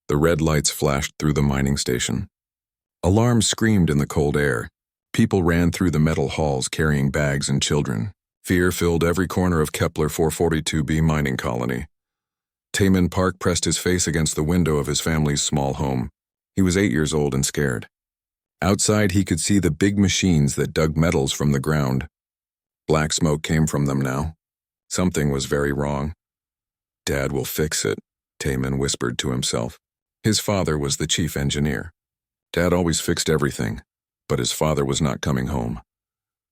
The red lights flashed through the mining station. Alarms screamed in the cold air. People ran through the metal halls carrying bags and children. Fear filled every corner of Kepler 442b mining colony. Taman Park pressed his face against the window of his family's small home. He was 8 years old and scared. Outside, he could see the big machines that dug metals from the ground. Black smoke came from them now. Something was very wrong. "Dad will fix it," Taman whispered to himself. His father was the chief engineer. Dad always fixed everything, but his father was not coming home.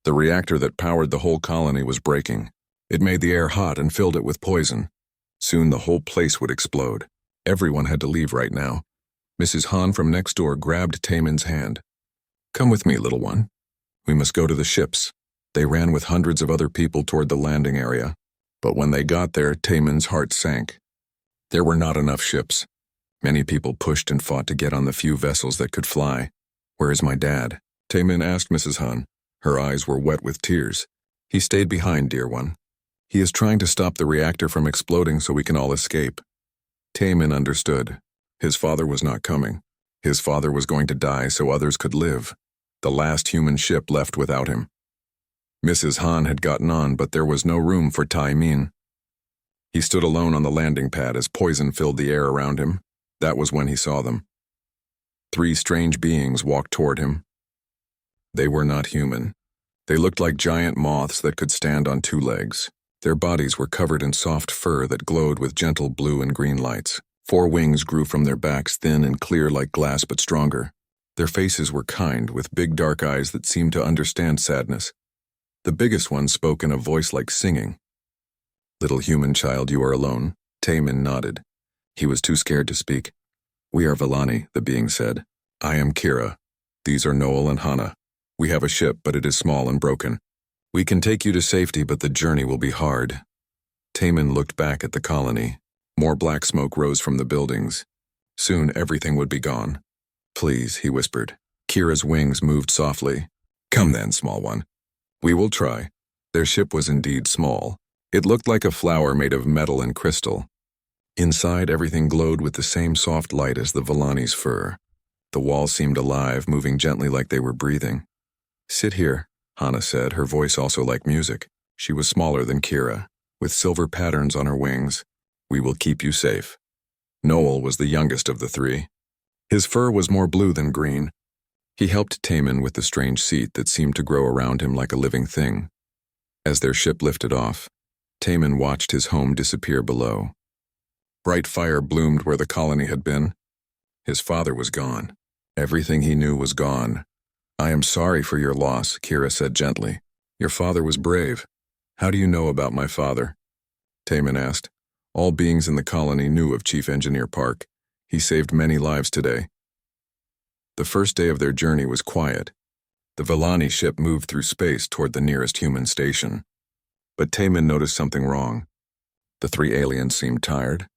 The reactor that powered the whole colony was breaking. It made the air hot and filled it with poison. Soon the whole place would explode. Everyone had to leave right now. Mrs. Han from next door grabbed Taman's hand. "Come with me, little one. We must go to the ships." They ran with hundreds of other people toward the landing area. But when they got there, Taman's heart sank. There were not enough ships. Many people pushed and fought to get on the few vessels that could fly. "Where is my dad?" Taman asked Mrs. Han. Her eyes were wet with tears. "He stayed behind, dear one. He is trying to stop the reactor from exploding so we can all escape." Taman understood. His father was not coming. His father was going to die so others could live. The last human ship left without him. Mrs. Han had gotten on, but there was no room for Tai Min. He stood alone on the landing pad as poison filled the air around him. That was when he saw them. 3 strange beings walked toward him. They were not human. They looked like giant moths that could stand on 2 legs. Their bodies were covered in soft fur that glowed with gentle blue and green lights. 4 wings grew from their backs, thin and clear like glass but stronger. Their faces were kind, with big dark eyes that seemed to understand sadness. The biggest one spoke in a voice like singing. "Little human child, you are alone." Taman nodded. He was too scared to speak. "We are Villani," the being said. "I am Kira. These are Noel and Hannah. We have a ship, but it is small and broken. We can take you to safety, but the journey will be hard." Taman looked back at the colony. More black smoke rose from the buildings. Soon everything would be gone. "Please," he whispered. Kira's wings moved softly. "Come then, small one. We will try." Their ship was indeed small. It looked like a flower made of metal and crystal. Inside, everything glowed with the same soft light as the Villani's fur. The walls seemed alive, moving gently like they were breathing. "Sit here," Hannah said, her voice also like music. She was smaller than Kira, with silver patterns on her wings. "We will keep you safe." Noel was the youngest of the 3. His fur was more blue than green. He helped Taman with the strange seat that seemed to grow around him like a living thing. As their ship lifted off, Taman watched his home disappear below. Bright fire bloomed where the colony had been. His father was gone. Everything he knew was gone. "I am sorry for your loss," Kira said gently. "Your father was brave." "How do you know about my father?" Taman asked. All beings in the colony knew of Chief Engineer Park. He saved many lives today. The first day of their journey was quiet. The Villani ship moved through space toward the nearest human station. But Taman noticed something wrong. The 3 aliens seemed tired.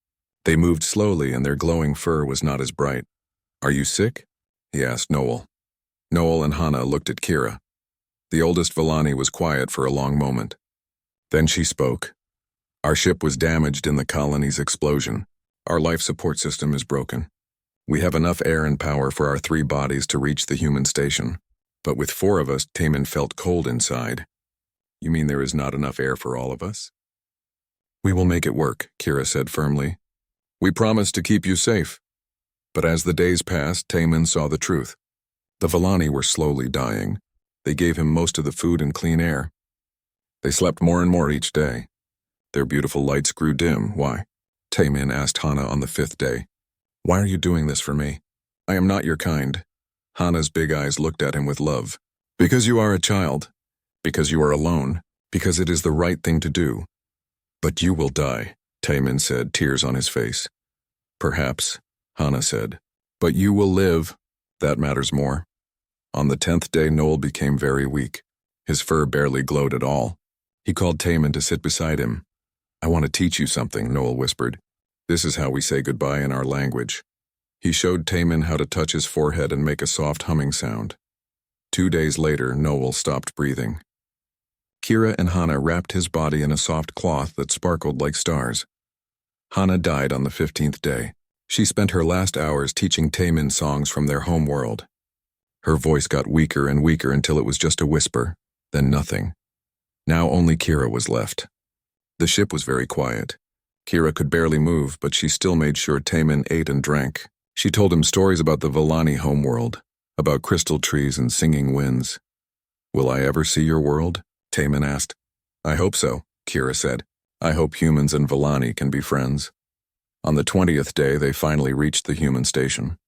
They moved slowly and their glowing fur was not as bright. "Are you sick?" he asked Noel. Noel and Hannah looked at Kira. The oldest Villani was quiet for a long moment. Then she spoke. "Our ship was damaged in the colony's explosion. Our life support system is broken. We have enough air and power for our 3 bodies to reach the human station. But with 4 of us, Taman felt cold inside." "You mean there is not enough air for all of us?" "We will make it work," Kira said firmly. "We promise to keep you safe." But as the days passed, Taman saw the truth. The Villani were slowly dying. They gave him most of the food and clean air. They slept more and more each day. Their beautiful lights grew dim. "Why?" Taman asked Hannah on the 5th day. "Why are you doing this for me? I am not your kind." Hannah's big eyes looked at him with love. "Because you are a child. Because you are alone. Because it is the right thing to do." "But you will die," Taman said, tears on his face. "Perhaps," Hannah said. "But you will live. That matters more." On the 10th day, Noel became very weak. His fur barely glowed at all. He called Taman to sit beside him. "I want to teach you something," Noel whispered. "This is how we say goodbye in our language." He showed Taman how to touch his forehead and make a soft humming sound. 2 days later, Noel stopped breathing. Kira and Hannah wrapped his body in a soft cloth that sparkled like stars. Hannah died on the 15th day. She spent her last hours teaching Taemin songs from their home world. Her voice got weaker and weaker until it was just a whisper, then nothing. Now only Kira was left. The ship was very quiet. Kira could barely move, but she still made sure Taemin ate and drank. She told him stories about the Villani homeworld, about crystal trees and singing winds. "Will I ever see your world?" Taemin asked. "I hope so," Kira said. "I hope humans and Villani can be friends." On the 20th day, they finally reached the human station.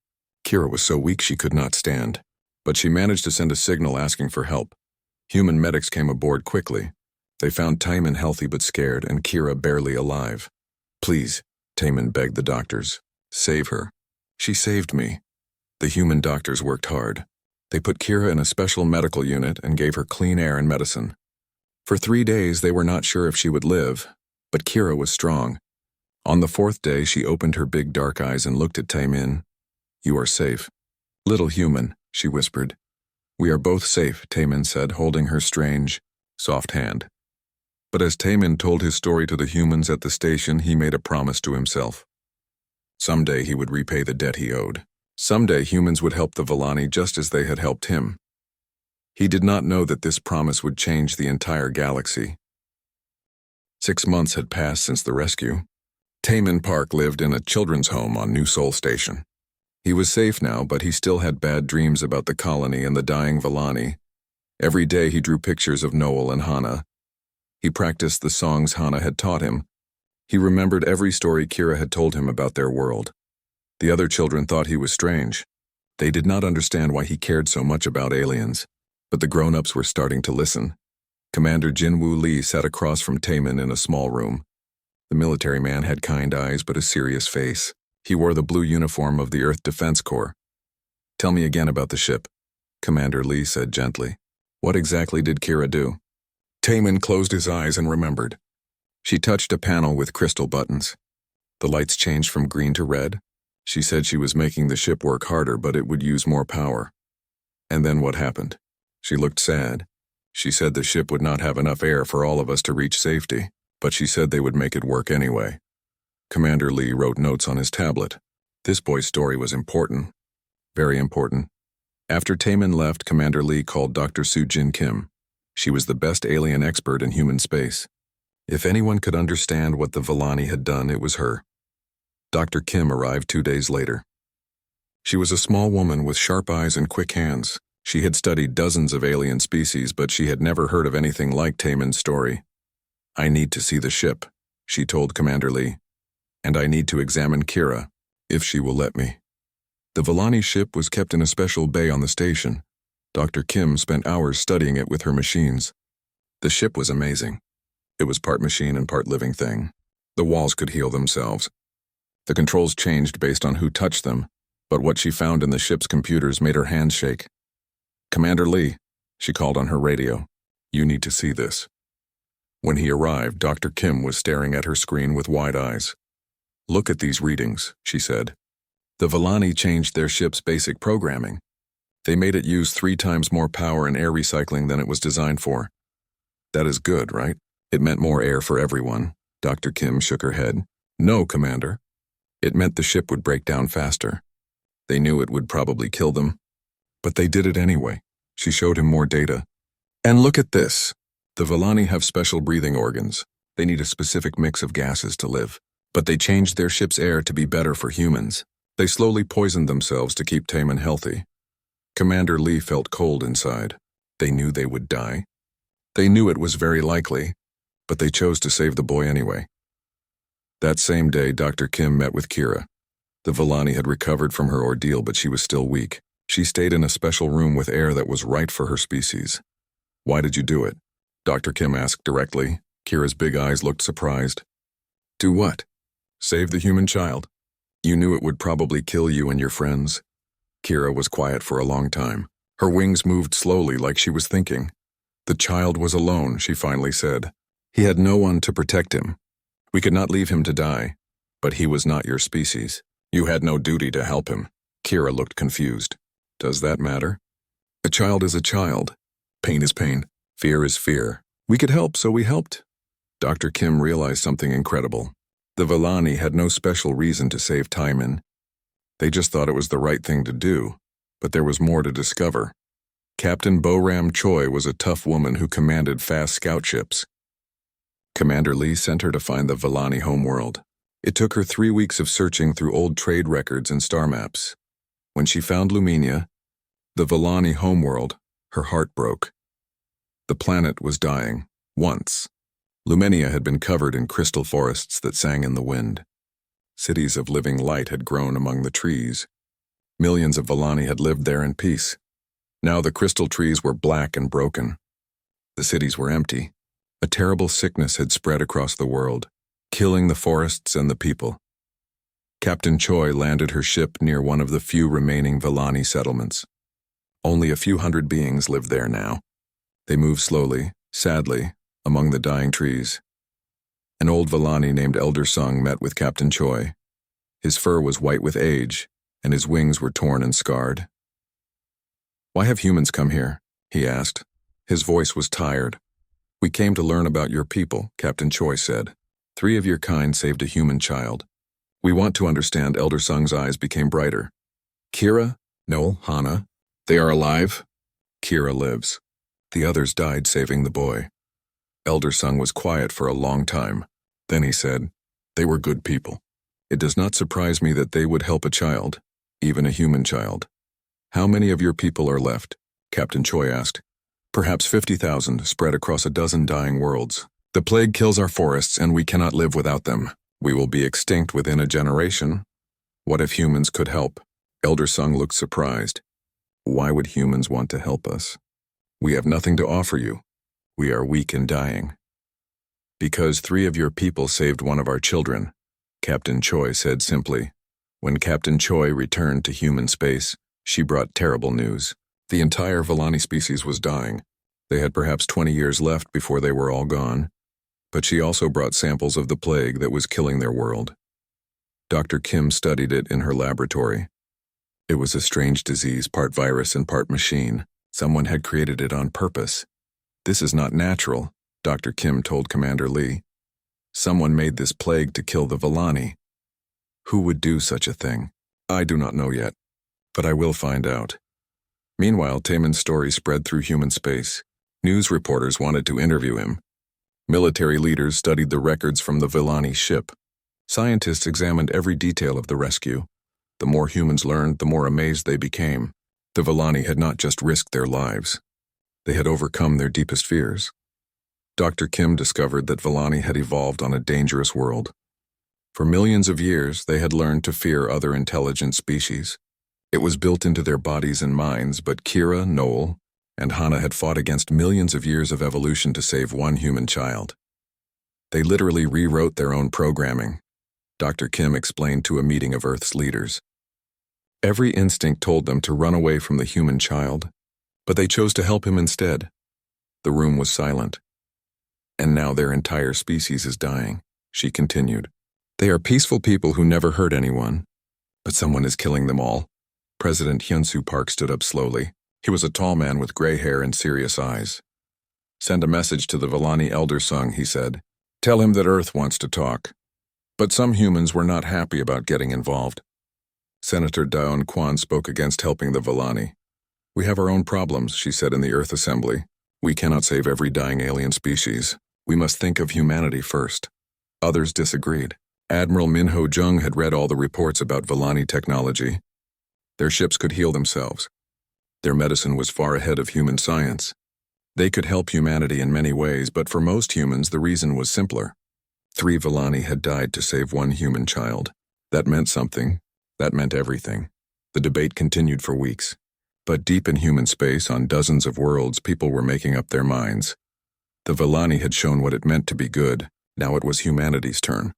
Kira was so weak she could not stand, but she managed to send a signal asking for help. Human medics came aboard quickly. They found Taemin healthy but scared, and Kira barely alive. "Please," Taemin begged the doctors. "Save her." "She saved me." The human doctors worked hard. They put Kira in a special medical unit and gave her clean air and medicine. For 3 days, they were not sure if she would live, but Kira was strong. On the 4th day, she opened her big dark eyes and looked at Taemin. "You are safe." "Little human," she whispered. "We are both safe," Taemin said, holding her strange, soft hand. But as Taemin told his story to the humans at the station, he made a promise to himself. Someday he would repay the debt he owed. Someday humans would help the Villani just as they had helped him. He did not know that this promise would change the entire galaxy. 6 months had passed since the rescue. Taemin Park lived in a children's home on New Sol Station. He was safe now, but he still had bad dreams about the colony and the dying Villani. Every day he drew pictures of Noel and Hana. He practiced the songs Hana had taught him. He remembered every story Kira had told him about their world. The other children thought he was strange. They did not understand why he cared so much about aliens, but the grown-ups were starting to listen. Commander Jinwoo Lee sat across from Taemin in a small room. The military man had kind eyes but a serious face. He wore the blue uniform of the Earth Defense Corps. "Tell me again about the ship," Commander Lee said gently. "What exactly did Kira do?" Taemin closed his eyes and remembered. She touched a panel with crystal buttons. The lights changed from green to red. She said she was making the ship work harder, but it would use more power. And then what happened? She looked sad. She said the ship would not have enough air for all of us to reach safety, but she said they would make it work anyway. Commander Lee wrote notes on his tablet. This boy's story was important. Very important. After Taemin left, Commander Lee called Dr. Soo-Jin Kim. She was the best alien expert in human space. If anyone could understand what the Villani had done, it was her. Dr. Kim arrived 2 days later. She was a small woman with sharp eyes and quick hands. She had studied dozens of alien species, but she had never heard of anything like Taemin's story. "I need to see the ship," she told Commander Lee. "And I need to examine Kira, if she will let me." The Villani ship was kept in a special bay on the station. Dr. Kim spent hours studying it with her machines. The ship was amazing. It was part machine and part living thing. The walls could heal themselves. The controls changed based on who touched them, but what she found in the ship's computers made her hands shake. "Commander Lee," she called on her radio. "You need to see this." When he arrived, Dr. Kim was staring at her screen with wide eyes. "Look at these readings," she said. "The Villani changed their ship's basic programming. They made it use 3 times more power and air recycling than it was designed for. That is good, right? It meant more air for everyone." Dr. Kim shook her head. "No, Commander. It meant the ship would break down faster. They knew it would probably kill them. But they did it anyway." She showed him more data. "And look at this. The Villani have special breathing organs. They need a specific mix of gases to live. But they changed their ship's air to be better for humans. They slowly poisoned themselves to keep Taemin healthy." Commander Lee felt cold inside. They knew they would die. They knew it was very likely, but they chose to save the boy anyway. That same day, Dr. Kim met with Kira. The Villani had recovered from her ordeal, but she was still weak. She stayed in a special room with air that was right for her species. "Why did you do it?" Dr. Kim asked directly. Kira's big eyes looked surprised. "Do what?" "Save the human child. You knew it would probably kill you and your friends." Kira was quiet for a long time. Her wings moved slowly like she was thinking. "The child was alone," she finally said. "He had no one to protect him. We could not leave him to die. But he was not your species. You had no duty to help him." Kira looked confused. "Does that matter?" "A child is a child. Pain is pain. Fear is fear. We could help, so we helped." Dr. Kim realized something incredible. The Villani had no special reason to save Taemin. They just thought it was the right thing to do, but there was more to discover. Captain Bo-Ram Choi was a tough woman who commanded fast scout ships. Commander Lee sent her to find the Vellani homeworld. It took her 3 weeks of searching through old trade records and star maps. When she found Lumenia, the Vellani homeworld, her heart broke. The planet was dying, once. Lumenia had been covered in crystal forests that sang in the wind. Cities of living light had grown among the trees. Millions of Vellani had lived there in peace. Now the crystal trees were black and broken. The cities were empty. A terrible sickness had spread across the world, killing the forests and the people. Captain Choi landed her ship near one of the few remaining Vellani settlements. Only a few hundred beings lived there now. They moved slowly, sadly, among the dying trees. An old Vellani named Elder Sung met with Captain Choi. His fur was white with age, and his wings were torn and scarred. "Why have humans come here?" he asked. His voice was tired. "We came to learn about your people," Captain Choi said. "3 of your kind saved a human child. We want to understand." Elder Sung's eyes became brighter. "Kira, Noel, Hana, they are alive?" "Kira lives. The others died saving the boy." Elder Sung was quiet for a long time. Then he said, "They were good people. It does not surprise me that they would help a child, even a human child." "How many of your people are left?" Captain Choi asked. "Perhaps 50,000 spread across a dozen dying worlds. The plague kills our forests and we cannot live without them. We will be extinct within a generation. What if humans could help?" Elder Sung looked surprised. "Why would humans want to help us? We have nothing to offer you. We are weak and dying." "Because 3 of your people saved one of our children," Captain Choi said simply. When Captain Choi returned to human space, she brought terrible news. The entire Vellani species was dying. They had perhaps 20 years left before they were all gone. But she also brought samples of the plague that was killing their world. Dr. Kim studied it in her laboratory. It was a strange disease, part virus and part machine. Someone had created it on purpose. "This is not natural," Dr. Kim told Commander Lee. "Someone made this plague to kill the Vellani. Who would do such a thing? I do not know yet, but I will find out." Meanwhile, Taemin's story spread through human space. News reporters wanted to interview him. Military leaders studied the records from the Vellani ship. Scientists examined every detail of the rescue. The more humans learned, the more amazed they became. The Vellani had not just risked their lives. They had overcome their deepest fears. Dr. Kim discovered that Vellani had evolved on a dangerous world. For millions of years, they had learned to fear other intelligent species. It was built into their bodies and minds, but Kira, Noel, and Hana had fought against millions of years of evolution to save one human child. They literally rewrote their own programming, Dr. Kim explained to a meeting of Earth's leaders. Every instinct told them to run away from the human child, but they chose to help him instead. The room was silent. "And now their entire species is dying," she continued. "They are peaceful people who never hurt anyone, but someone is killing them all." President Hyun-Soo Park stood up slowly. He was a tall man with gray hair and serious eyes. "Send a message to the Vellani Elder Sung," he said. "Tell him that Earth wants to talk." But some humans were not happy about getting involved. Senator Daon Kwan spoke against helping the Vellani. "We have our own problems," she said in the Earth Assembly. "We cannot save every dying alien species. We must think of humanity first." Others disagreed. Admiral Min Ho Jung had read all the reports about Vellani technology. Their ships could heal themselves. Their medicine was far ahead of human science. They could help humanity in many ways, but for most humans the reason was simpler. 3 Vellani had died to save one human child. That meant something. That meant everything. The debate continued for weeks. But deep in human space, on dozens of worlds, people were making up their minds. The Vellani had shown what it meant to be good. Now it was humanity's turn.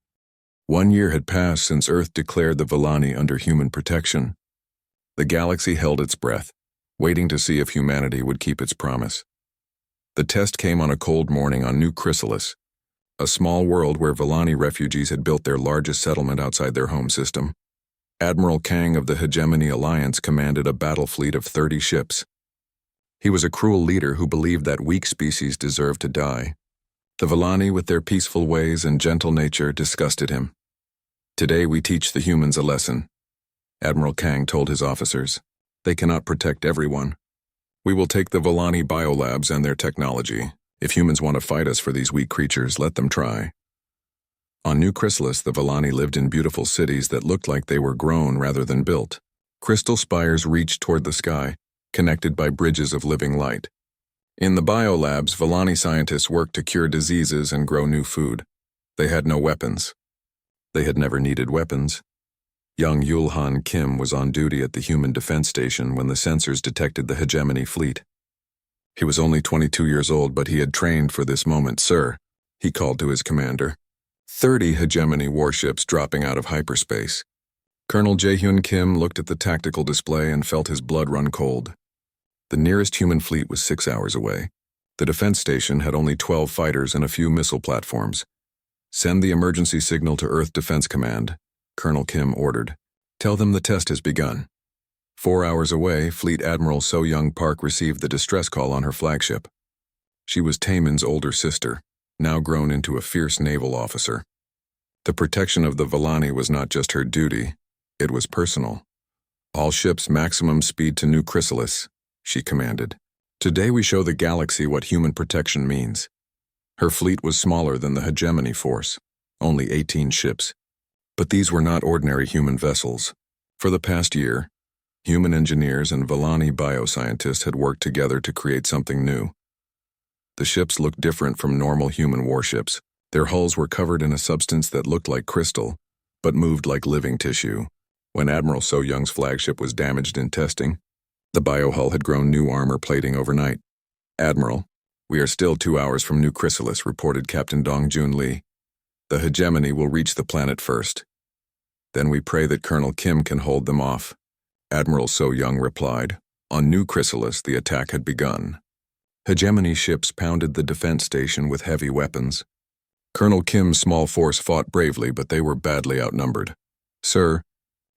1 year had passed since Earth declared the Vellani under human protection. The galaxy held its breath, waiting to see if humanity would keep its promise. The test came on a cold morning on New Chrysalis, a small world where Vellani refugees had built their largest settlement outside their home system. Admiral Kang of the Hegemony Alliance commanded a battle fleet of 30 ships. He was a cruel leader who believed that weak species deserved to die. The Vellani, with their peaceful ways and gentle nature, disgusted him. "Today we teach the humans a lesson. Admiral Kang told his officers. They cannot protect everyone. We will take the Volani biolabs and their technology. If humans want to fight us for these weak creatures, let them try. On New Chrysalis, the Volani lived in beautiful cities that looked like they were grown rather than built. Crystal spires reached toward the sky, connected by bridges of living light. In the biolabs, Volani scientists worked to cure diseases and grow new food. They had no weapons. They had never needed weapons. Young Yulhan Kim was on duty at the Human Defense Station when the sensors detected the hegemony fleet. He was only 22 years old, but he had trained for this moment. Sir, he called to his commander. 30 hegemony warships dropping out of hyperspace. Colonel Jaehyun Kim looked at the tactical display and felt his blood run cold. The nearest human fleet was 6 hours away. The defense station had only 12 fighters and a few missile platforms. Send the emergency signal to Earth Defense Command, Colonel Kim ordered. Tell them the test has begun. 4 hours away, Fleet Admiral So Young Park received the distress call on her flagship. She was Taemin's older sister, now grown into a fierce naval officer. The protection of the Volani was not just her duty, it was personal. All ships maximum speed to New Chrysalis, she commanded. Today we show the galaxy what human protection means. Her fleet was smaller than the hegemony force, only 18 ships. But these were not ordinary human vessels. For the past year, human engineers and Volani bioscientists had worked together to create something new. The ships looked different from normal human warships. Their hulls were covered in a substance that looked like crystal, but moved like living tissue. When Admiral So Young's flagship was damaged in testing, the biohull had grown new armor plating overnight. Admiral, we are still 2 hours from New Chrysalis, reported Captain Dong Jun Lee. The hegemony will reach the planet first. Then we pray that Colonel Kim can hold them off. Admiral So Young replied. On New Chrysalis, the attack had begun. Hegemony ships pounded the defense station with heavy weapons. Colonel Kim's small force fought bravely, but they were badly outnumbered. Sir,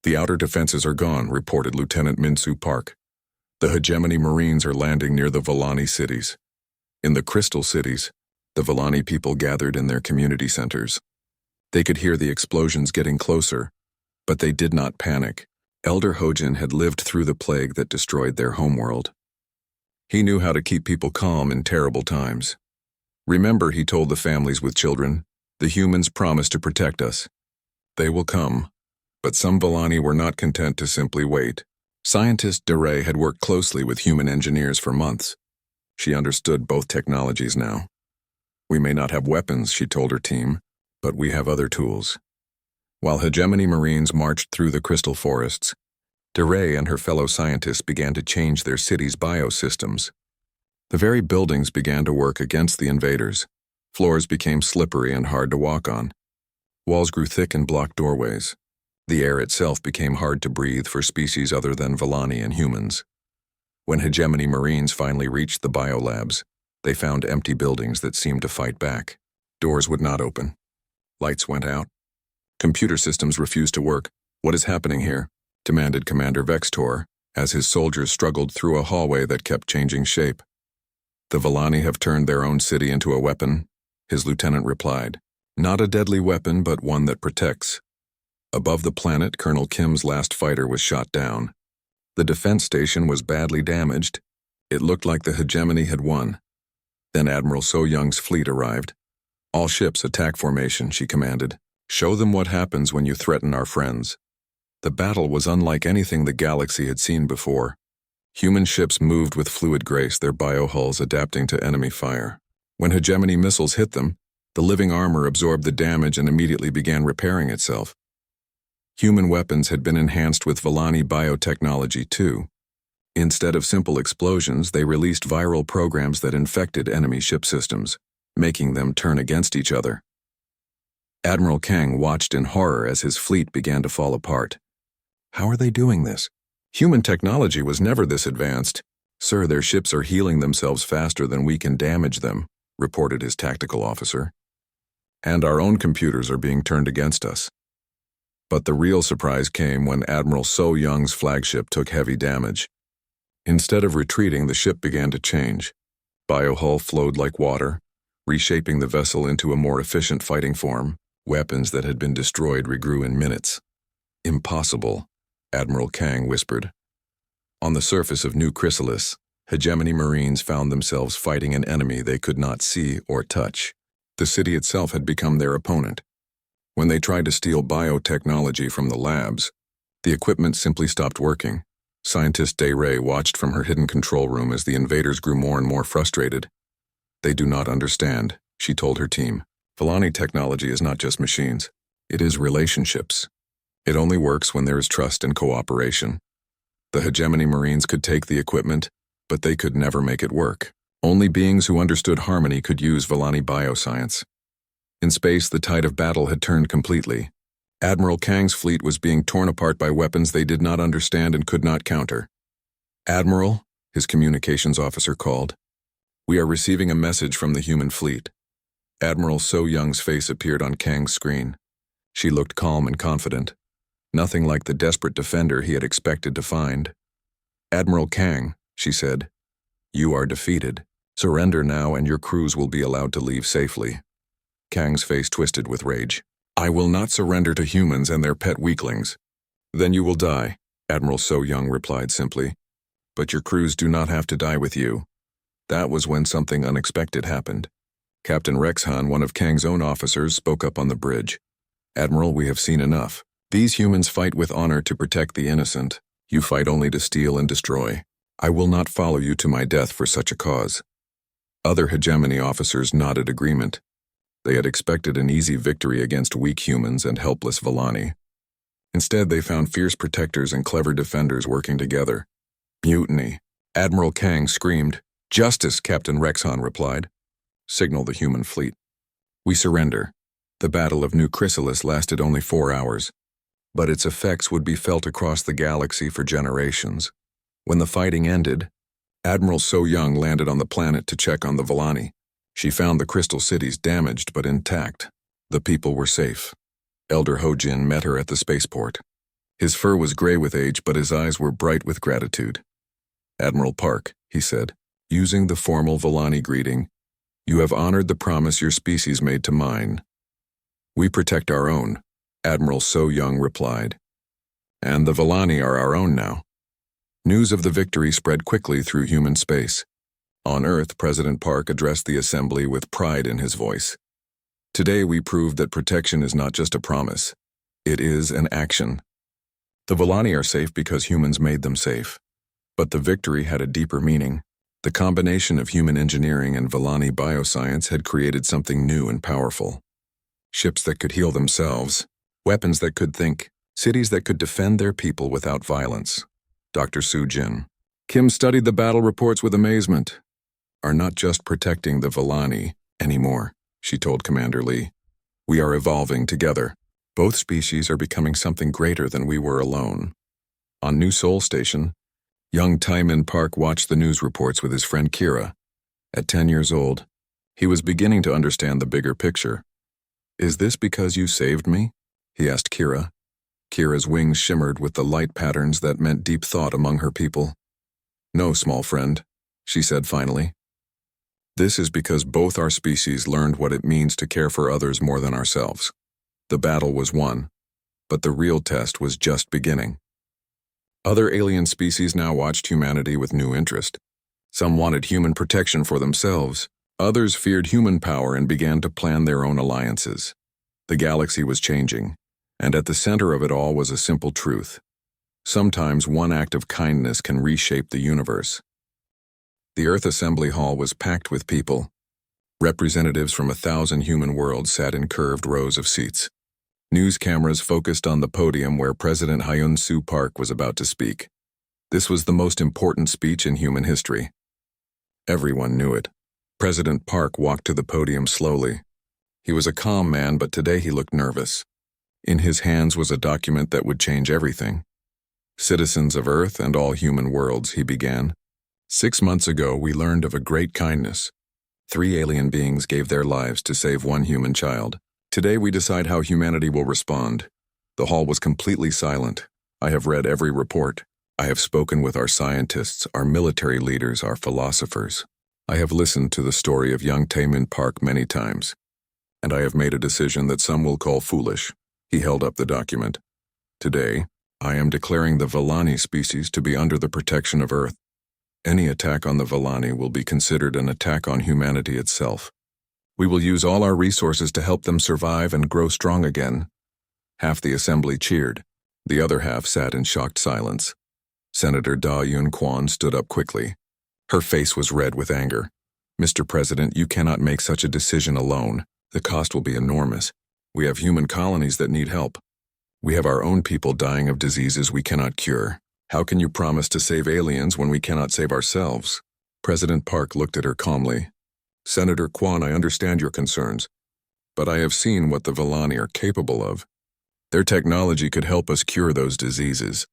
the outer defenses are gone, reported Lieutenant Min-Soo Park. The hegemony Marines are landing near the Volani cities. In the Crystal Cities, the Volani people gathered in their community centers. They could hear the explosions getting closer, but they did not panic. Elder Hojin had lived through the plague that destroyed their homeworld. He knew how to keep people calm in terrible times. Remember, he told the families with children, the humans promised to protect us. They will come. But some Volani were not content to simply wait. Scientist DeRay had worked closely with human engineers for months. She understood both technologies now. We may not have weapons, she told her team, but we have other tools. While hegemony Marines marched through the crystal forests, DeRay and her fellow scientists began to change their city's biosystems. The very buildings began to work against the invaders. Floors became slippery and hard to walk on. Walls grew thick and blocked doorways. The air itself became hard to breathe for species other than Volani and humans. When hegemony Marines finally reached the biolabs, they found empty buildings that seemed to fight back. Doors would not open. Lights went out. Computer systems refused to work. What is happening here? Demanded Commander Vextor, as his soldiers struggled through a hallway that kept changing shape. The Volani have turned their own city into a weapon, his lieutenant replied. Not a deadly weapon, but one that protects. Above the planet, Colonel Kim's last fighter was shot down. The defense station was badly damaged. It looked like the hegemony had won. Then Admiral So Young's fleet arrived. All ships attack formation, she commanded. Show them what happens when you threaten our friends. The battle was unlike anything the galaxy had seen before. Human ships moved with fluid grace, their biohulls adapting to enemy fire. When hegemony missiles hit them, the living armor absorbed the damage and immediately began repairing itself. Human weapons had been enhanced with Volani biotechnology too. Instead of simple explosions, they released viral programs that infected enemy ship systems, making them turn against each other. Admiral Kang watched in horror as his fleet began to fall apart. How are they doing this? Human technology was never this advanced. Sir, their ships are healing themselves faster than we can damage them, reported his tactical officer. And our own computers are being turned against us. But the real surprise came when Admiral So Young's flagship took heavy damage. Instead of retreating, the ship began to change. Biohull flowed like water, reshaping the vessel into a more efficient fighting form. Weapons that had been destroyed regrew in minutes. Impossible. Admiral Kang whispered. On the surface of New Chrysalis, Hegemony Marines found themselves fighting an enemy they could not see or touch. The city itself had become their opponent. When they tried to steal biotechnology from the labs, the equipment simply stopped working. Scientist Day Ray watched from her hidden control room as the invaders grew more and more frustrated. They do not understand, she told her team. Volani technology is not just machines. It is relationships. It only works when there is trust and cooperation. The Hegemony Marines could take the equipment, but they could never make it work. Only beings who understood harmony could use Volani bioscience. In space, the tide of battle had turned completely. Admiral Kang's fleet was being torn apart by weapons they did not understand and could not counter. Admiral, his communications officer called. We are receiving a message from the human fleet. Admiral So Young's face appeared on Kang's screen. She looked calm and confident. Nothing like the desperate defender he had expected to find. Admiral Kang, she said, you are defeated. Surrender now and your crews will be allowed to leave safely. Kang's face twisted with rage. I will not surrender to humans and their pet weaklings. Then you will die, Admiral So Young replied simply. But your crews do not have to die with you. That was when something unexpected happened. Captain Rexhan, one of Kang's own officers, spoke up on the bridge. Admiral, we have seen enough. These humans fight with honor to protect the innocent. You fight only to steal and destroy. I will not follow you to my death for such a cause. Other hegemony officers nodded agreement. They had expected an easy victory against weak humans and helpless Volani. Instead, they found fierce protectors and clever defenders working together. Mutiny. Admiral Kang screamed. Justice, Captain Rexhan replied. Signal the human fleet. We surrender. The Battle of New Chrysalis lasted only 4 hours, but its effects would be felt across the galaxy for generations. When the fighting ended, Admiral So Young landed on the planet to check on the Volani. She found the crystal cities damaged but intact. The people were safe. Elder Ho-Jin met her at the spaceport. His fur was gray with age, but his eyes were bright with gratitude. Admiral Park, he said, using the formal Volani greeting, you have honored the promise your species made to mine. We protect our own, Admiral So Young replied. And the Volani are our own now. News of the victory spread quickly through human space. On Earth, President Park addressed the assembly with pride in his voice. Today we proved that protection is not just a promise. It is an action. The Volani are safe because humans made them safe. But the victory had a deeper meaning. The combination of human engineering and Volani bioscience had created something new and powerful. Ships that could heal themselves, weapons that could think, cities that could defend their people without violence. Dr. Su-Jin. Kim studied the battle reports with amazement. Are not just protecting the Volani anymore, she told Commander Lee. We are evolving together. Both species are becoming something greater than we were alone. On New Seoul Station, young Taemin Park watched the news reports with his friend Kira. At 10 years old, he was beginning to understand the bigger picture. Is this because you saved me? He asked Kira. Kira's wings shimmered with the light patterns that meant deep thought among her people. No, small friend, she said finally. This is because both our species learned what it means to care for others more than ourselves. The battle was won, but the real test was just beginning. Other alien species now watched humanity with new interest. Some wanted human protection for themselves. Others feared human power and began to plan their own alliances. The galaxy was changing, and at the center of it all was a simple truth. Sometimes one act of kindness can reshape the universe. The Earth Assembly Hall was packed with people. Representatives from 1,000 human worlds sat in curved rows of seats. News cameras focused on the podium where President Hyun-Soo Park was about to speak. This was the most important speech in human history. Everyone knew it. President Park walked to the podium slowly. He was a calm man, but today he looked nervous. In his hands was a document that would change everything. Citizens of Earth and all human worlds, he began. 6 months ago, we learned of a great kindness. 3 alien beings gave their lives to save 1 human child. Today we decide how humanity will respond. The hall was completely silent. I have read every report. I have spoken with our scientists, our military leaders, our philosophers. I have listened to the story of young Taemin Park many times, and I have made a decision that some will call foolish. He held up the document. Today, I am declaring the Villani species to be under the protection of Earth. Any attack on the Villani will be considered an attack on humanity itself. We will use all our resources to help them survive and grow strong again." Half the assembly cheered. The other half sat in shocked silence. Senator Da Yun Kwan stood up quickly. Her face was red with anger. "Mr. President, you cannot make such a decision alone. The cost will be enormous. We have human colonies that need help. We have our own people dying of diseases we cannot cure. How can you promise to save aliens when we cannot save ourselves?" President Park looked at her calmly. "Senator Kwan, I understand your concerns, but I have seen what the Villani are capable of. Their technology could help us cure those diseases.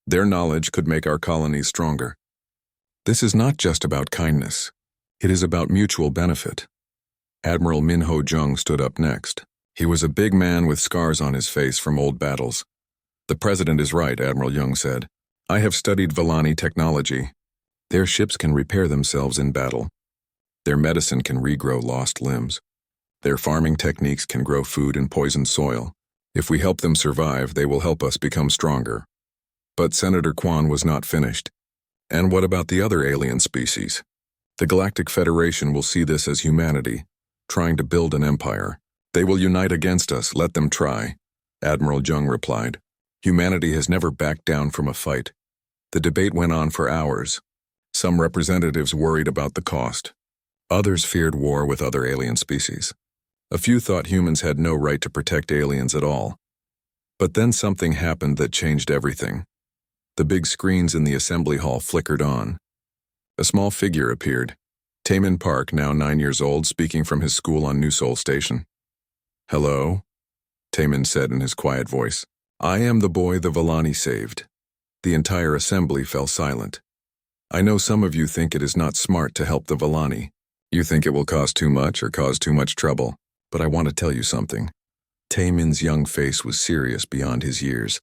Their knowledge could make our colonies stronger. This is not just about kindness. It is about mutual benefit." Admiral Min Ho Jung stood up next. He was a big man with scars on his face from old battles. "The president is right," Admiral Jung said. "I have studied Villani technology. Their ships can repair themselves in battle. Their medicine can regrow lost limbs. Their farming techniques can grow food in poisoned soil. If we help them survive, they will help us become stronger." But Senator Kwan was not finished. "And what about the other alien species? The Galactic Federation will see this as humanity, trying to build an empire. They will unite against us, let them try." Admiral Jung replied. "Humanity has never backed down from a fight." The debate went on for hours. Some representatives worried about the cost. Others feared war with other alien species. A few thought humans had no right to protect aliens at all. But then something happened that changed everything. The big screens in the assembly hall flickered on. A small figure appeared. Taemin Park, now 9 years old, speaking from his school on New Seoul Station. "Hello?" Taemin said in his quiet voice. "I am the boy the Villani saved." The entire assembly fell silent. "I know some of you think it is not smart to help the Villani. You think it will cost too much or cause too much trouble, but I want to tell you something." Taemin's young face was serious beyond his years.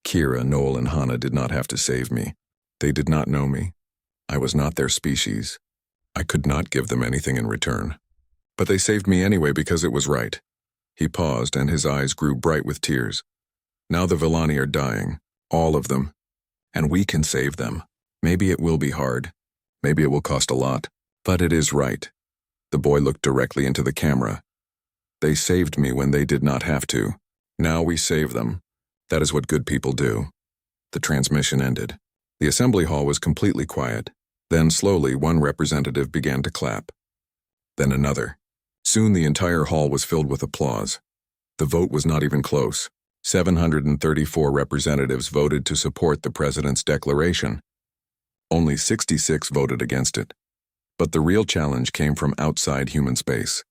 "Kira, Noel, and Hana did not have to save me. They did not know me. I was not their species. I could not give them anything in return. But they saved me anyway because it was right." He paused, and his eyes grew bright with tears. "Now the Villani are dying, all of them, and we can save them. Maybe it will be hard. Maybe it will cost a lot, but it is right." The boy looked directly into the camera. "They saved me when they did not have to. Now we save them. That is what good people do." The transmission ended. The assembly hall was completely quiet. Then slowly one representative began to clap. Then another. Soon the entire hall was filled with applause. The vote was not even close. 734 representatives voted to support the president's declaration. Only 66 voted against it. But the real challenge came from outside human space.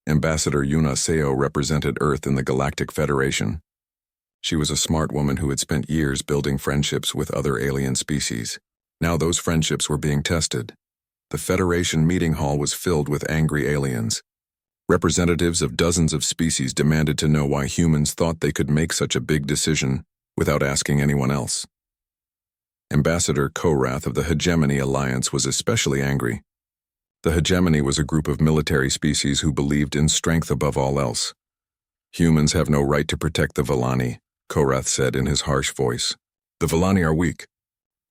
Ambassador Yuna Seo represented Earth in the Galactic Federation. She was a smart woman who had spent years building friendships with other alien species. Now those friendships were being tested. The Federation meeting hall was filled with angry aliens. Representatives of dozens of species demanded to know why humans thought they could make such a big decision without asking anyone else. Ambassador Korath of the Hegemony Alliance was especially angry. The Hegemony was a group of military species who believed in strength above all else. "Humans have no right to protect the Villani," Korath said in his harsh voice. "The Villani are weak.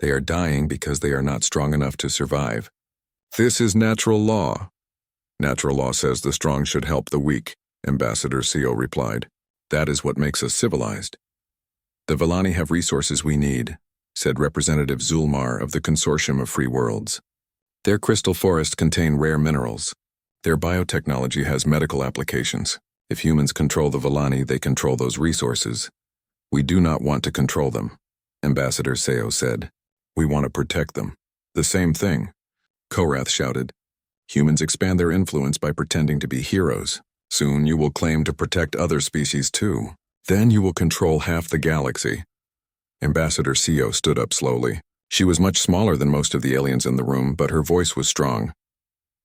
They are dying because they are not strong enough to survive. This is natural law." "Natural law says the strong should help the weak," Ambassador Seo replied. "That is what makes us civilized." "The Villani have resources we need," said Representative Zulmar of the Consortium of Free Worlds. "Their crystal forests contain rare minerals. Their biotechnology has medical applications. If humans control the Villani, they control those resources. We do not want to control them," Ambassador Seo said. "We want to protect them." "The same thing," Korath shouted. "Humans expand their influence by pretending to be heroes. Soon you will claim to protect other species too. Then you will control half the galaxy." Ambassador Seo stood up slowly. She was much smaller than most of the aliens in the room, but her voice was strong.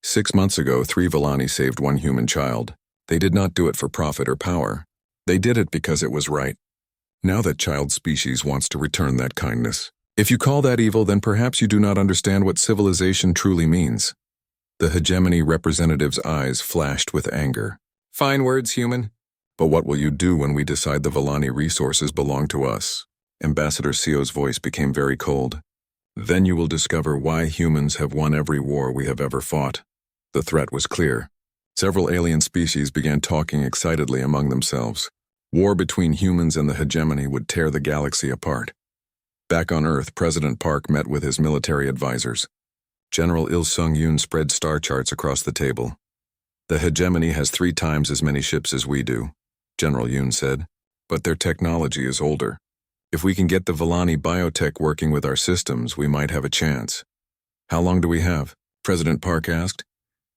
6 months ago, 3 Villani saved 1 human child. They did not do it for profit or power. They did it because it was right. Now that child species wants to return that kindness. If you call that evil, then perhaps you do not understand what civilization truly means. The Hegemony representative's eyes flashed with anger. "Fine words, human. But what will you do when we decide the Villani resources belong to us?" Ambassador Seo's voice became very cold. Then you will discover why humans have won every war we have ever fought. The threat was clear. Several alien species began talking excitedly among themselves. War between humans and the hegemony would tear the galaxy apart. Back on Earth, President Park met with his military advisors. General Il Sung-yoon spread star charts across the table. The hegemony has 3 times as many ships as we do, General Yoon said, but their technology is older. If we can get the Villani biotech working with our systems, we might have a chance. How long do we have? President Park asked.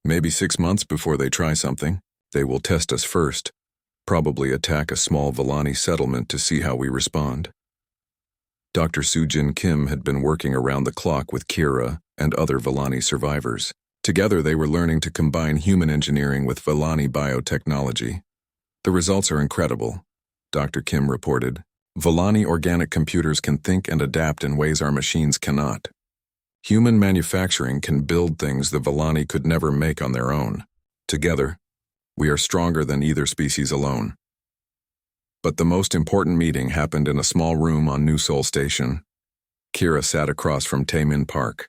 Maybe 6 months before they try something. They will test us first. Probably attack a small Villani settlement to see how we respond. Dr. Soo-jin Kim had been working around the clock with Kira and other Villani survivors. Together they were learning to combine human engineering with Villani biotechnology. The results are incredible, Dr. Kim reported. Villani organic computers can think and adapt in ways our machines cannot. Human manufacturing can build things the Villani could never make on their own. Together, we are stronger than either species alone. But the most important meeting happened in a small room on New Seoul Station. Kira sat across from Taemin Park.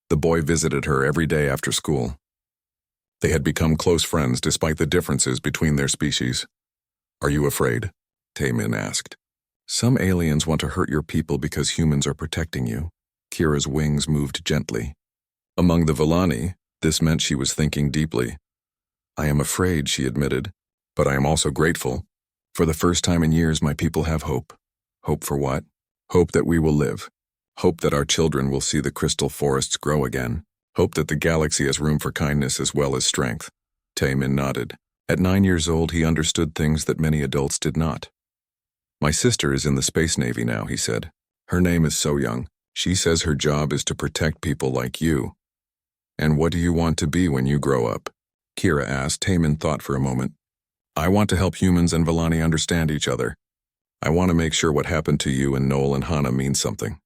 The boy visited her every day after school. They had become close friends despite the differences between their species. Are you afraid? Taemin asked. Some aliens want to hurt your people because humans are protecting you. Kira's wings moved gently. Among the Villani, this meant she was thinking deeply. I am afraid, she admitted, but I am also grateful. For the first time in years, my people have hope. Hope for what? Hope that we will live. Hope that our children will see the crystal forests grow again. Hope that the galaxy has room for kindness as well as strength. Taemin nodded. At 9 years old, he understood things that many adults did not. My sister is in the Space Navy now, he said. Her name is So-young. She says her job is to protect people like you. And what do you want to be when you grow up? Kira asked. Taemin thought for a moment. I want to help humans and Villani understand each other. I want to make sure what happened to you and Noel and Hana means something.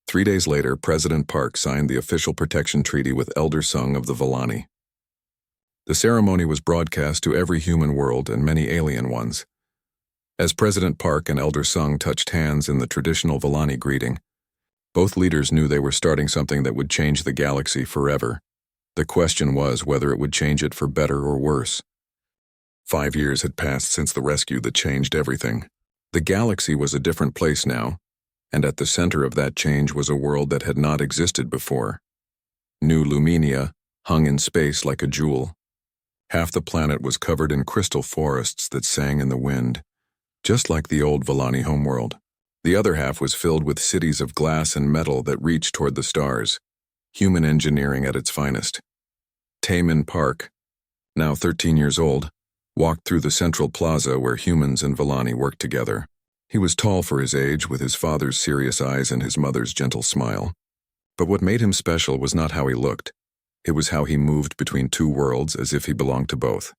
3 days later, President Park signed the official protection treaty with Elder Sung of the Villani. The ceremony was broadcast to every human world and many alien ones. As President Park and Elder Sung touched hands in the traditional Villani greeting, both leaders knew they were starting something that would change the galaxy forever. The question was whether it would change it for better or worse. 5 years had passed since the rescue that changed everything. The galaxy was a different place now, and at the center of that change was a world that had not existed before. New Luminia hung in space like a jewel. Half the planet was covered in crystal forests that sang in the wind, just like the old Villani homeworld. The other half was filled with cities of glass and metal that reached toward the stars, human engineering at its finest. Taemin Park, now 13 years old, walked through the central plaza where humans and Villani worked together. He was tall for his age, with his father's serious eyes and his mother's gentle smile. But what made him special was not how he looked. It was how he moved between two worlds as if he belonged to both.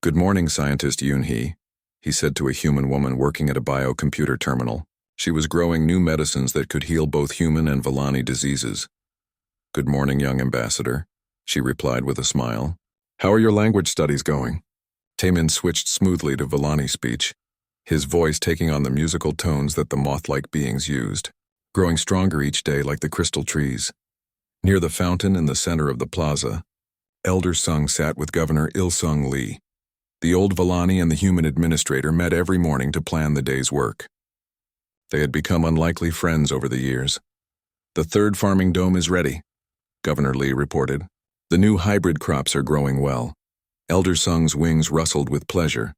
Good morning, Scientist Yoon-hee, he said to a human woman working at a biocomputer terminal. She was growing new medicines that could heal both human and Villani diseases. Good morning, young ambassador, she replied with a smile. How are your language studies going? Taemin switched smoothly to Villani speech, his voice taking on the musical tones that the moth-like beings used, growing stronger each day like the crystal trees. Near the fountain in the center of the plaza, Elder Sung sat with Governor Il-sung Lee. The old Villani and the human administrator met every morning to plan the day's work. They had become unlikely friends over the years. The third farming dome is ready, Governor Lee reported. The new hybrid crops are growing well. Elder Sung's wings rustled with pleasure.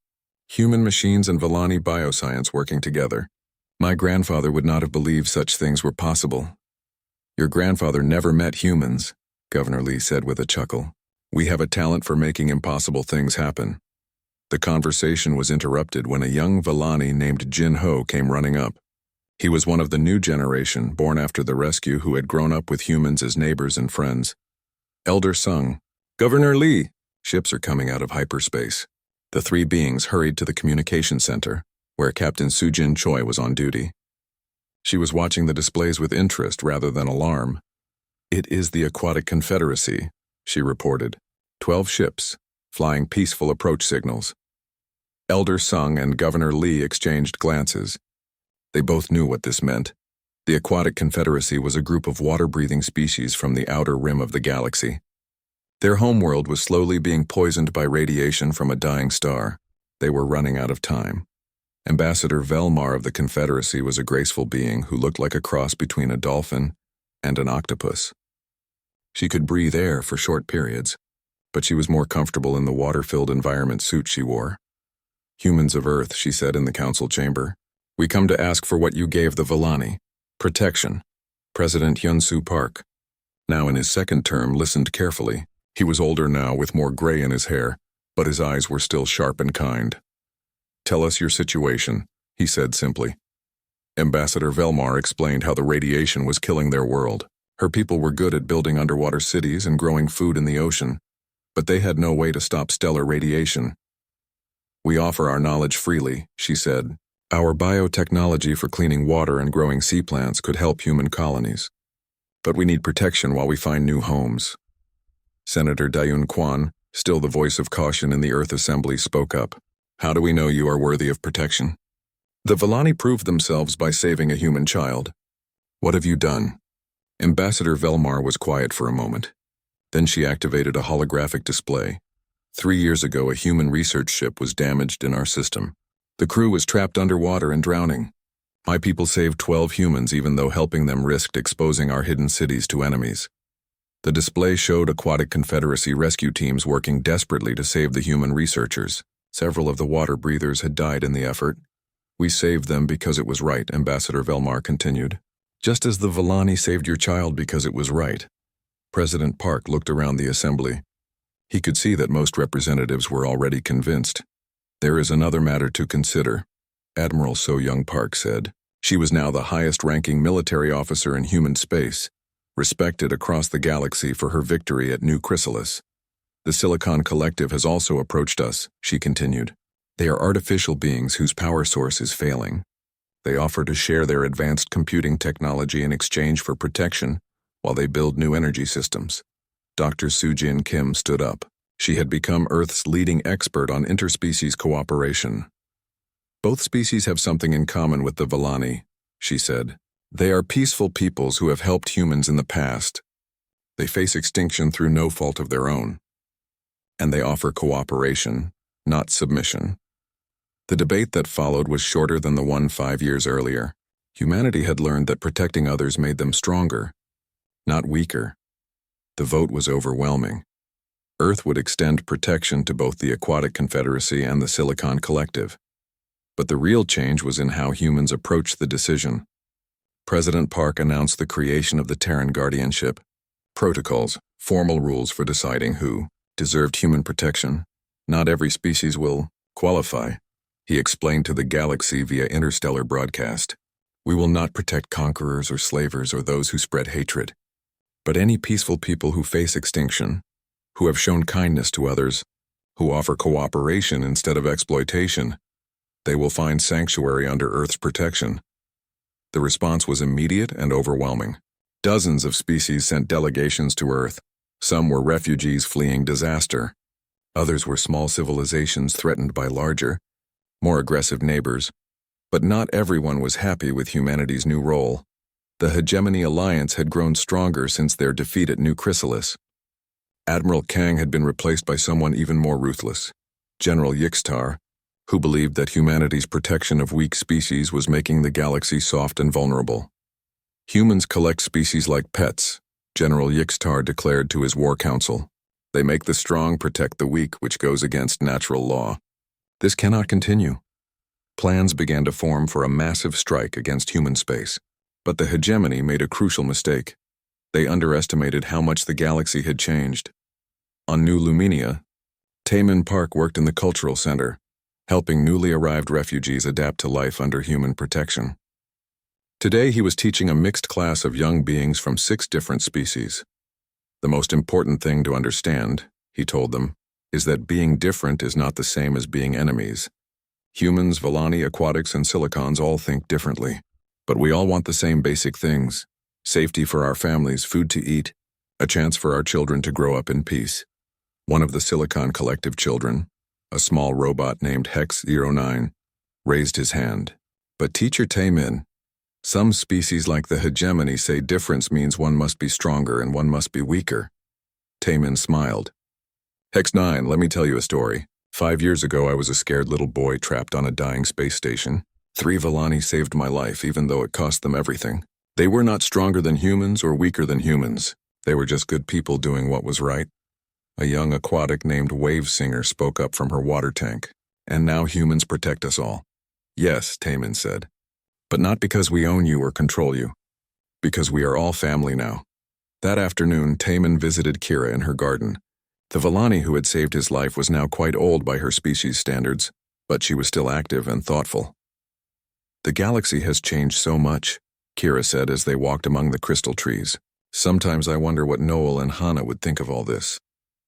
Human machines and Villani bioscience working together. My grandfather would not have believed such things were possible. Your grandfather never met humans, Governor Lee said with a chuckle. We have a talent for making impossible things happen. The conversation was interrupted when a young Villani named Jin Ho came running up. He was one of the new generation, born after the rescue, who had grown up with humans as neighbors and friends. Elder Sung, Governor Lee, ships are coming out of hyperspace. The three beings hurried to the communication center, where Captain Soo-jin Choi was on duty. She was watching the displays with interest rather than alarm. It is the Aquatic Confederacy, she reported. 12 ships, flying peaceful approach signals. Elder Sung and Governor Lee exchanged glances. They both knew what this meant. The Aquatic Confederacy was a group of water-breathing species from the outer rim of the galaxy. Their homeworld was slowly being poisoned by radiation from a dying star. They were running out of time. Ambassador Velmar of the Confederacy was a graceful being who looked like a cross between a dolphin and an octopus. She could breathe air for short periods, but she was more comfortable in the water-filled environment suit she wore. "Humans of Earth," she said in the council chamber, "we come to ask for what you gave the Villani. Protection." President Hyun-Soo Park, now in his second term, listened carefully. He was older now with more gray in his hair, but his eyes were still sharp and kind. "Tell us your situation," he said simply. Ambassador Velmar explained how the radiation was killing their world. Her people were good at building underwater cities and growing food in the ocean, but they had no way to stop stellar radiation. "We offer our knowledge freely," she said. "Our biotechnology for cleaning water and growing sea plants could help human colonies. But we need protection while we find new homes." Senator Dayun Kwan, still the voice of caution in the Earth Assembly, spoke up. "How do we know you are worthy of protection? The Villani proved themselves by saving a human child. What have you done?" Ambassador Velmar was quiet for a moment. Then she activated a holographic display. 3 years ago, a human research ship was damaged in our system. The crew was trapped underwater and drowning. My people saved 12 humans even though helping them risked exposing our hidden cities to enemies. The display showed Aquatic Confederacy rescue teams working desperately to save the human researchers. Several of the water breathers had died in the effort. "We saved them because it was right," Ambassador Velmar continued. "Just as the Villani saved your child because it was right." President Park looked around the assembly. He could see that most representatives were already convinced. "There is another matter to consider," Admiral So-Young Park said. She was now the highest-ranking military officer in human space, respected across the galaxy for her victory at New Chrysalis. "The Silicon Collective has also approached us," she continued. "They are artificial beings whose power source is failing. They offer to share their advanced computing technology in exchange for protection while they build new energy systems." Dr. Sujin Kim stood up. She had become Earth's leading expert on interspecies cooperation. "Both species have something in common with the Villani," she said. "They are peaceful peoples who have helped humans in the past. They face extinction through no fault of their own. And they offer cooperation, not submission." The debate that followed was shorter than the one 5 years earlier. Humanity had learned that protecting others made them stronger, not weaker. The vote was overwhelming. Earth would extend protection to both the Aquatic Confederacy and the Silicon Collective. But the real change was in how humans approached the decision. President Park announced the creation of the Terran Guardianship. Protocols, formal rules for deciding who deserved human protection. "Not every species will qualify," he explained to the galaxy via interstellar broadcast. "We will not protect conquerors or slavers or those who spread hatred. But any peaceful people who face extinction, who have shown kindness to others, who offer cooperation instead of exploitation, they will find sanctuary under Earth's protection." The response was immediate and overwhelming. Dozens of species sent delegations to Earth. Some were refugees fleeing disaster. Others were small civilizations threatened by larger, more aggressive neighbors. But not everyone was happy with humanity's new role. The Hegemony Alliance had grown stronger since their defeat at New Chrysalis. Admiral Kang had been replaced by someone even more ruthless, General Yixtar, who believed that humanity's protection of weak species was making the galaxy soft and vulnerable. "Humans collect species like pets," General Yixtar declared to his war council. "They make the strong protect the weak, which goes against natural law. This cannot continue." Plans began to form for a massive strike against human space. But the hegemony made a crucial mistake. They underestimated how much the galaxy had changed. On New Luminia, Taemin Park worked in the cultural center, helping newly arrived refugees adapt to life under human protection. Today he was teaching a mixed class of young beings from 6 different species. "The most important thing to understand," he told them, "is that being different is not the same as being enemies. Humans, Villani, Aquatics, and Silicons all think differently. But we all want the same basic things: safety for our families, food to eat, a chance for our children to grow up in peace." One of the Silicon Collective children, a small robot named Hex 09, raised his hand. But Teacher Taemin, some species like the hegemony say difference means one must be stronger and one must be weaker. Taemin smiled. Hex 9, let me tell you a story. 5 years ago, I was a scared little boy trapped on a dying space station. 3 Villani saved my life, even though it cost them everything. They were not stronger than humans or weaker than humans. They were just good people doing what was right. A young aquatic named Wave Singer spoke up from her water tank. And now humans protect us all. Yes, Taemin said. But not because we own you or control you. Because we are all family now. That afternoon, Taemin visited Kira in her garden. The Villani who had saved his life was now quite old by her species standards, but she was still active and thoughtful. The galaxy has changed so much, Kira said as they walked among the crystal trees. Sometimes I wonder what Noel and Hana would think of all this.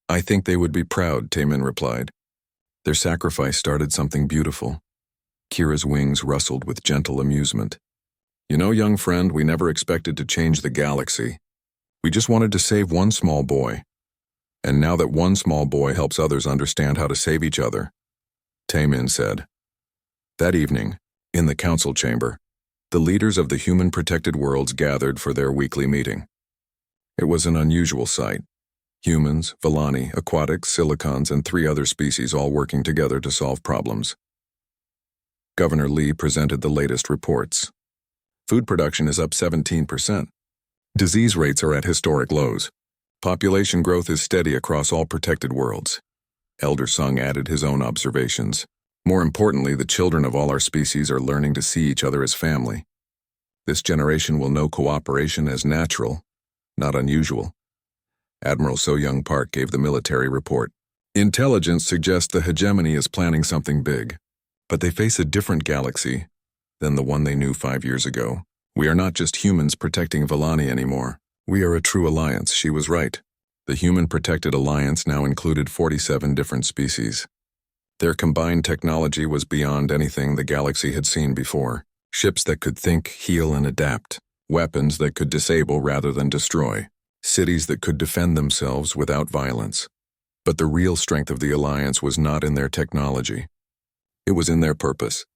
I think they would be proud, Taemin replied. Their sacrifice started something beautiful. Kira's wings rustled with gentle amusement. You know, young friend, we never expected to change the galaxy. We just wanted to save one small boy. And now that one small boy helps others understand how to save each other, Taemin said. That evening, in the council chamber, the leaders of the human-protected worlds gathered for their weekly meeting. It was an unusual sight. Humans, Villani, aquatics, silicons, and 3 other species all working together to solve problems. Governor Lee presented the latest reports. Food production is up 17%. Disease rates are at historic lows. Population growth is steady across all protected worlds. Elder Sung added his own observations. More importantly, the children of all our species are learning to see each other as family. This generation will know cooperation as natural, not unusual. Admiral So Young Park gave the military report. Intelligence suggests the hegemony is planning something big, but they face a different galaxy than the one they knew 5 years ago. We are not just humans protecting Villani anymore. We are a true alliance, she was right. The human-protected alliance now included 47 different species. Their combined technology was beyond anything the galaxy had seen before. Ships that could think, heal, and adapt. Weapons that could disable rather than destroy. Cities that could defend themselves without violence. But the real strength of the alliance was not in their technology. It was in their purpose.